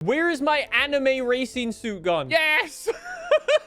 Where is my anime racing suit gone? Yes!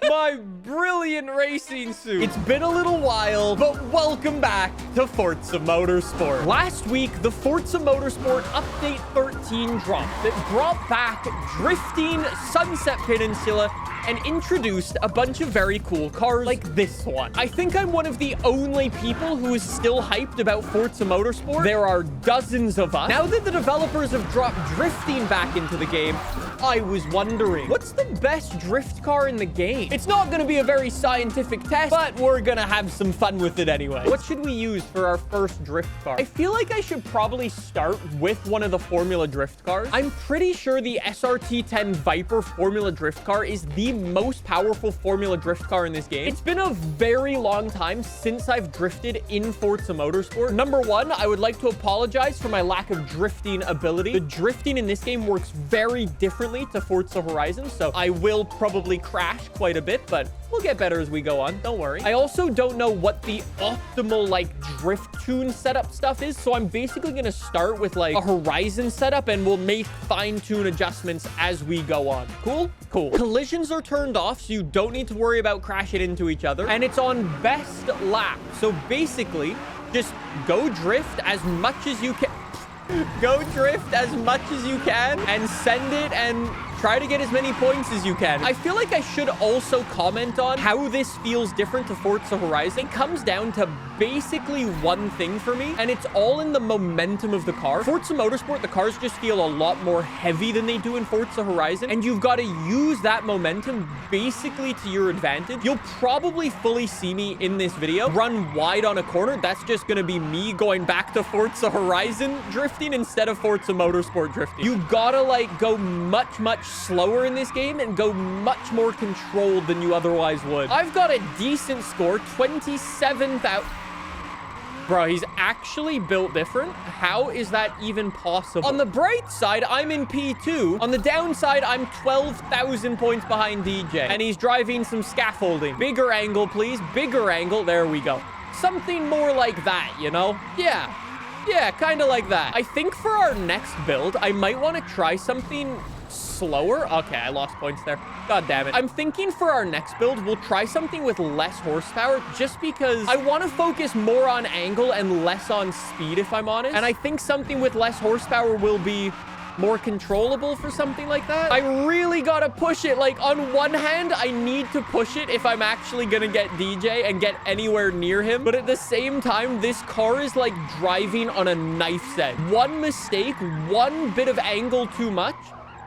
My brilliant racing suit. It's been a little while, but welcome back to Forza Motorsport. Last week, the Forza Motorsport Update 13 dropped that brought back drifting, Sunset Peninsula, and introduced a bunch of very cool cars like this one. I think I'm one of the only people who is still hyped about Forza Motorsport. There are dozens of us. Now that the developers have dropped drifting back into the game, I was wondering, what's the best drift car in the game? It's not going to be a very scientific test, but we're going to have some fun with it anyway. What should we use for our first drift car? I feel like I should probably start with one of the Formula Drift cars. I'm pretty sure the SRT10 Viper Formula Drift car is the most powerful Formula Drift car in this game. It's been a very long time since I've drifted in Forza Motorsport. Number one, I would like to apologize for my lack of drifting ability. The drifting in this game works very differently to Forza Horizon, so I will probably crash quite a bit, but we'll get better as we go on. Don't worry. I also don't know what the optimal drift tune setup stuff is, so I'm basically going to start with a Horizon setup, and we'll make fine-tune adjustments as we go on. Cool? Cool. Collisions are turned off, so you don't need to worry about crashing into each other, and it's on best lap. So basically, just go drift as much as you can. Go drift as much as you can and send it and try to get as many points as you can. I feel like I should also comment on how this feels different to Forza Horizon. It comes down to basically one thing for me, and it's all in the momentum of the car. Forza Motorsport, the cars just feel a lot more heavy than they do in Forza Horizon, and you've got to use that momentum basically to your advantage. You'll probably fully see me in this video run wide on a corner. That's just going to be me going back to Forza Horizon drifting instead of Forza Motorsport drifting. You gotta go much slower in this game and go much more controlled than you otherwise would. I've got a decent score, 27,000. Bro, he's actually built different. How is that even possible? On the bright side, I'm in P2. On the downside, I'm 12,000 points behind DJ. And he's driving some scaffolding. Bigger angle, please. Bigger angle. There we go. Something more like that, you know? Yeah, kind of like that. I think for our next build, I might want to try something slower. Okay, I lost points there. God damn it. I'm thinking for our next build, we'll try something with less horsepower just because I want to focus more on angle and less on speed, if I'm honest. And I think something with less horsepower will be more controllable for something like that. I really gotta push it. On one hand, I need to push it if I'm actually gonna get DJ and get anywhere near him. But at the same time, this car is driving on a knife's edge. One mistake, one bit of angle too much,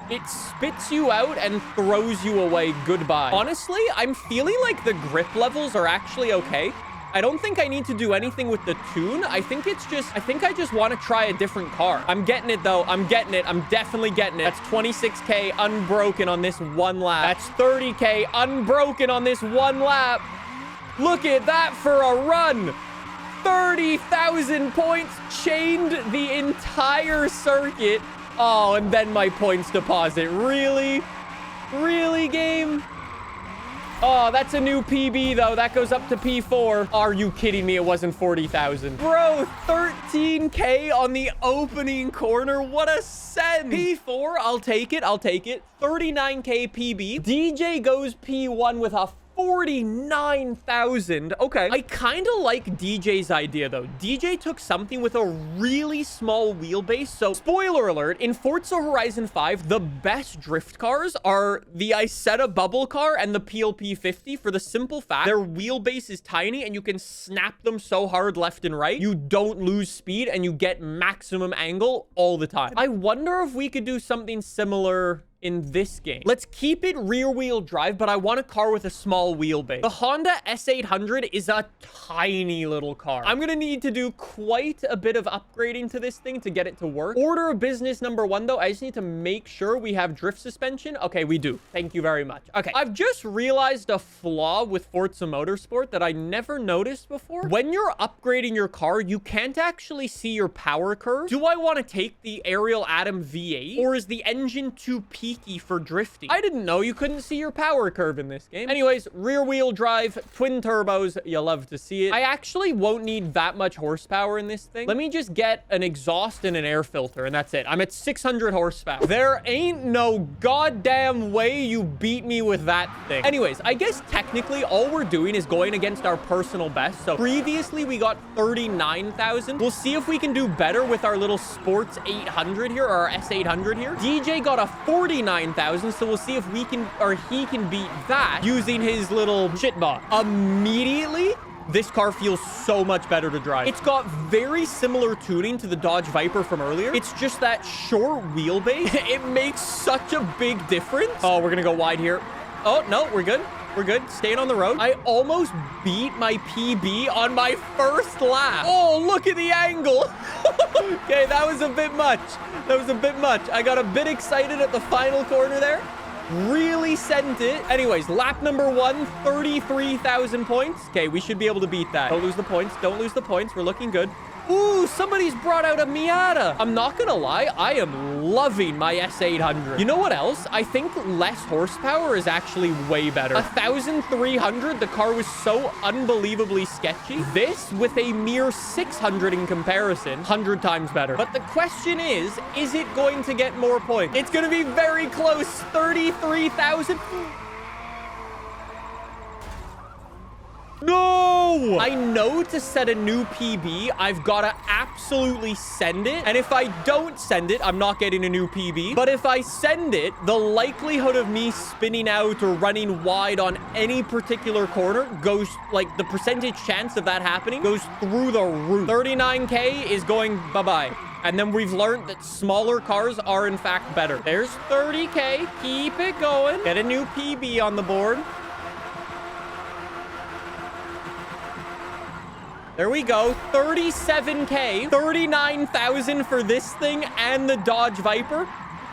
it spits you out and throws you away. Goodbye. Honestly, I'm feeling like the grip levels are actually okay. I don't think I need to do anything with the tune. I think I just want to try a different car. I'm getting it, though. I'm getting it. I'm definitely getting it. That's 26K unbroken on this one lap. That's 30K unbroken on this one lap. Look at that for a run. 30,000 points, chained the entire circuit. Oh, and then my points deposit. Really? Really, game? Oh, that's a new PB, though. That goes up to P4. Are you kidding me? It wasn't 40,000. Bro, 13K on the opening corner. What a send. P4, I'll take it. 39K PB. DJ goes P1 with a 49,000. Okay. I kind of like DJ's idea, though. DJ took something with a really small wheelbase. So, spoiler alert, in Forza Horizon 5, the best drift cars are the Isetta Bubble car and the PLP 50 for the simple fact their wheelbase is tiny and you can snap them so hard left and right. You don't lose speed and you get maximum angle all the time. I wonder if we could do something similar in this game. Let's keep it rear-wheel drive, but I want a car with a small wheelbase. The Honda S800 is a tiny little car. I'm gonna need to do quite a bit of upgrading to this thing to get it to work. Order of business number one, though, I just need to make sure we have drift suspension. Okay, we do. Thank you very much. Okay, I've just realized a flaw with Forza Motorsport that I never noticed before. When you're upgrading your car, you can't actually see your power curve. Do I want to take the Ariel Atom V8, or is the engine too peak peaky for drifting. I didn't know you couldn't see your power curve in this game. Anyways, rear wheel drive, twin turbos. You love to see it. I actually won't need that much horsepower in this thing. Let me just get an exhaust and an air filter, and that's it. I'm at 600 horsepower. There ain't no goddamn way you beat me with that thing. Anyways, I guess technically all we're doing is going against our personal best. So previously we got 39,000. We'll see if we can do better with our little sports 800 here, or our S800 here. DJ got a 49,000, so we'll see if we can, or he can beat that using his little shit bot. Immediately, this car feels so much better to drive. It's got very similar tuning to the Dodge Viper from earlier. It's just that short wheelbase. It makes such a big difference. Oh, we're gonna go wide here. Oh, no, we're good. We're good. Staying on the road. I almost beat my PB on my first lap. Oh, look at the angle. Okay, that was a bit much. That was a bit much. I got a bit excited at the final corner there. Really sent it. Anyways, lap number 1, 33,000 points. Okay, we should be able to beat that. Don't lose the points. Don't lose the points. We're looking good. Ooh, somebody's brought out a Miata. I'm not gonna lie, I am loving my S800. You know what else? I think less horsepower is actually way better. 1,300, the car was so unbelievably sketchy. This, with a mere 600 in comparison, 100 times better. But the question is it going to get more points? It's gonna be very close. 33,000. No! I know to set a new PB, I've got to absolutely send it. And if I don't send it, I'm not getting a new PB. But if I send it, the likelihood of me spinning out or running wide on any particular corner goes, like, the percentage chance of that happening goes through the roof. 39K is going bye-bye. And then we've learned that smaller cars are, in fact, better. There's 30K. Keep it going. Get a new PB on the board. There we go. 37K. 39,000 for this thing and the Dodge Viper.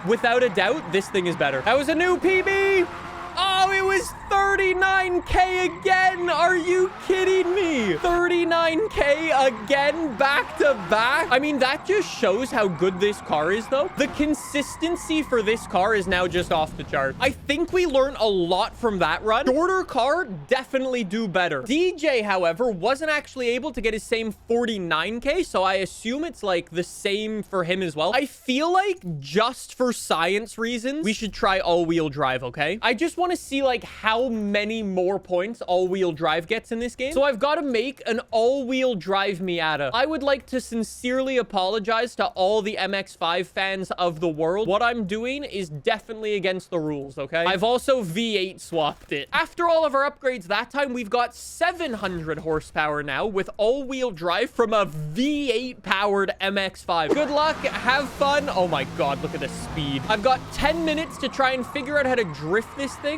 Without a doubt, this thing is better. That was a new PB. Oh, it was 39K again. Are you kidding me? 39K again, back to back. I mean, that just shows how good this car is, though. The consistency for this car is now just off the chart. I think we learned a lot from that run. Shorter car, definitely do better. DJ, however, wasn't actually able to get his same 49K, so I assume it's like the same for him as well. I feel like just for science reasons, we should try all-wheel drive, okay? I just want to see like how many more points all-wheel drive gets in this game. So I've got to make an all-wheel drive Miata. I would like to sincerely apologize to all the MX-5 fans of the world. What I'm doing is definitely against the rules, okay? I've also V8 swapped it. After all of our upgrades that time, we've got 700 horsepower now with all-wheel drive from a V8 powered MX-5. Good luck, have fun. Oh my god, look at the speed. I've got 10 minutes to try and figure out how to drift this thing.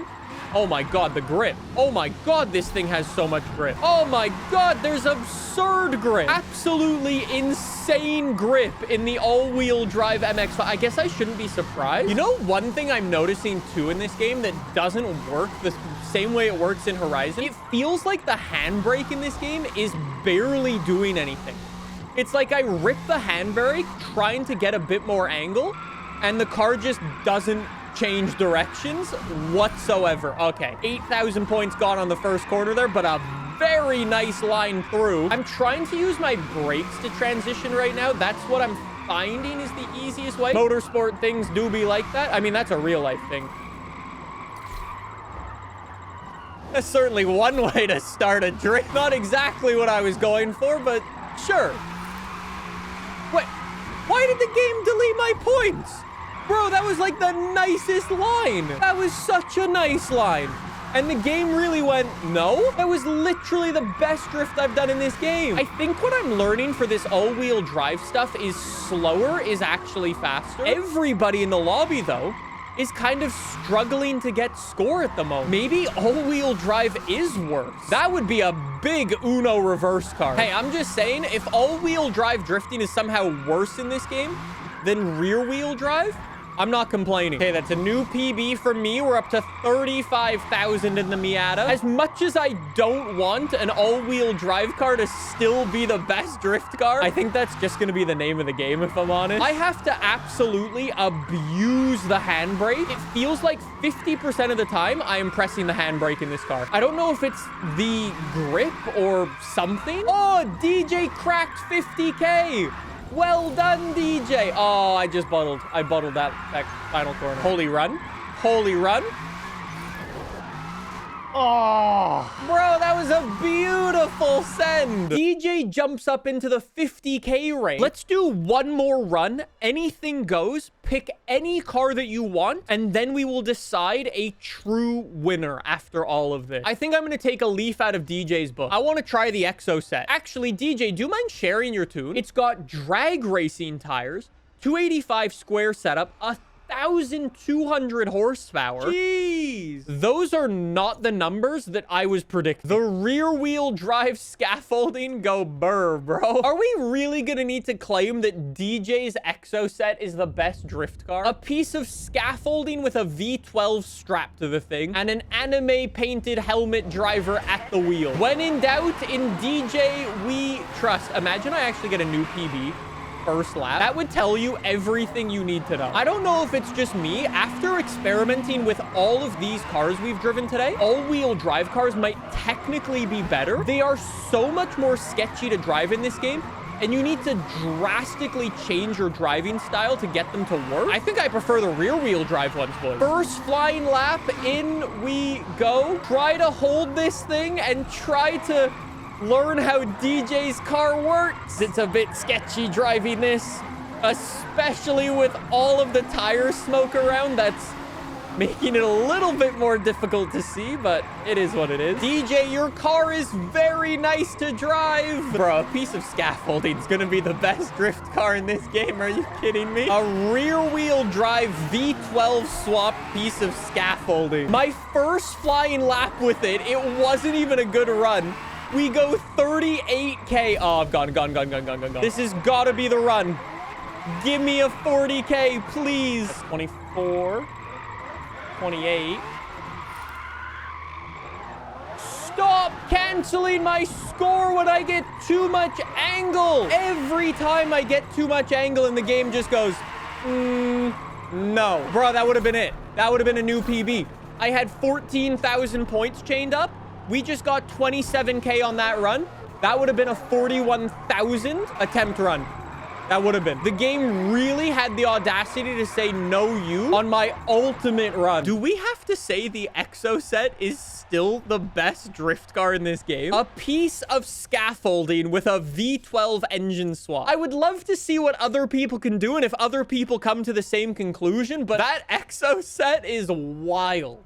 Oh my god, the grip. Oh my god, this thing has so much grip. Oh my god, there's absurd grip. Absolutely insane grip in the all-wheel drive MX-5. I guess I shouldn't be surprised. You know, one thing I'm noticing too in this game that doesn't work the same way it works in Horizon, it feels like the handbrake in this game is barely doing anything. It's like I rip the handbrake trying to get a bit more angle, and the car just doesn't change directions whatsoever. Okay, 8,000 points gone on the first corner there, but a very nice line through. I'm trying to use my brakes to transition right now. That's what I'm finding is the easiest way. Motorsport things do be like that. I mean, that's a real life thing. That's certainly one way to start a drift. Not exactly what I was going for, but sure. Wait, why did the game delete my points? Bro, that was like the nicest line. That was such a nice line. And the game really went, no? That was literally the best drift I've done in this game. I think what I'm learning for this all-wheel drive stuff is slower is actually faster. Everybody in the lobby, though, is kind of struggling to get score at the moment. Maybe all-wheel drive is worse. That would be a big Uno reverse car. Hey, I'm just saying, if all-wheel drive drifting is somehow worse in this game than rear-wheel drive, I'm not complaining. Okay, that's a new PB for me. We're up to 35,000 in the Miata. As much as I don't want an all-wheel drive car to still be the best drift car, I think that's just going to be the name of the game, if I'm honest. I have to absolutely abuse the handbrake. It feels like 50% of the time I am pressing the handbrake in this car. I don't know if it's the grip or something. Oh, DJ cracked 50K. Well done, DJ. Oh, I just bottled. I bottled that final corner. Holy run. Holy run. Oh, bro, that was a beautiful send. DJ jumps up into the 50K range. Let's do one more run. Anything goes. Pick any car that you want, and then we will decide a true winner after all of this. I think I'm going to take a leaf out of DJ's book. I want to try the Exo set. Actually, DJ, do you mind sharing your tune? It's got drag racing tires, 285 square setup, 1,200 horsepower. Jeez. Those are not the numbers that I was predicting. The rear wheel drive scaffolding go burr, bro. Are we really gonna need to claim that DJ's Exo set is the best drift car? A piece of scaffolding with a V12 strapped to the thing and an anime painted helmet driver at the wheel. When in doubt, in DJ we trust. Imagine I actually get a new PB first lap. That would tell you everything you need to know. I don't know if it's just me. After experimenting with all of these cars we've driven today, all-wheel drive cars might technically be better. They are so much more sketchy to drive in this game, and you need to drastically change your driving style to get them to work. I think I prefer the rear-wheel drive ones, boys. First flying lap, in we go. Try to hold this thing and try to learn how DJ's car works. It's a bit sketchy driving this, especially with all of the tire smoke around. That's making it a little bit more difficult to see, but it is what it is. DJ, your car is very nice to drive. Bro, a piece of scaffolding is gonna be the best drift car in this game. Are you kidding me? A rear-wheel drive V12 swap piece of scaffolding. My first flying lap with it, it wasn't even a good run. We go 38K. Oh, I've gone. This has got to be the run. Give me a 40K, please. 24. 28. Stop canceling my score when I get too much angle. Every time I get too much angle and the game just goes, no. Bro, that would have been it. That would have been a new PB. I had 14,000 points chained up. We just got 27K on that run. That would have been a 41,000 attempt run. That would have been. The game really had the audacity to say no you on my ultimate run. Do we have to say the Exo set is still the best drift car in this game? A piece of scaffolding with a V12 engine swap. I would love to see what other people can do and if other people come to the same conclusion, but that Exo set is wild.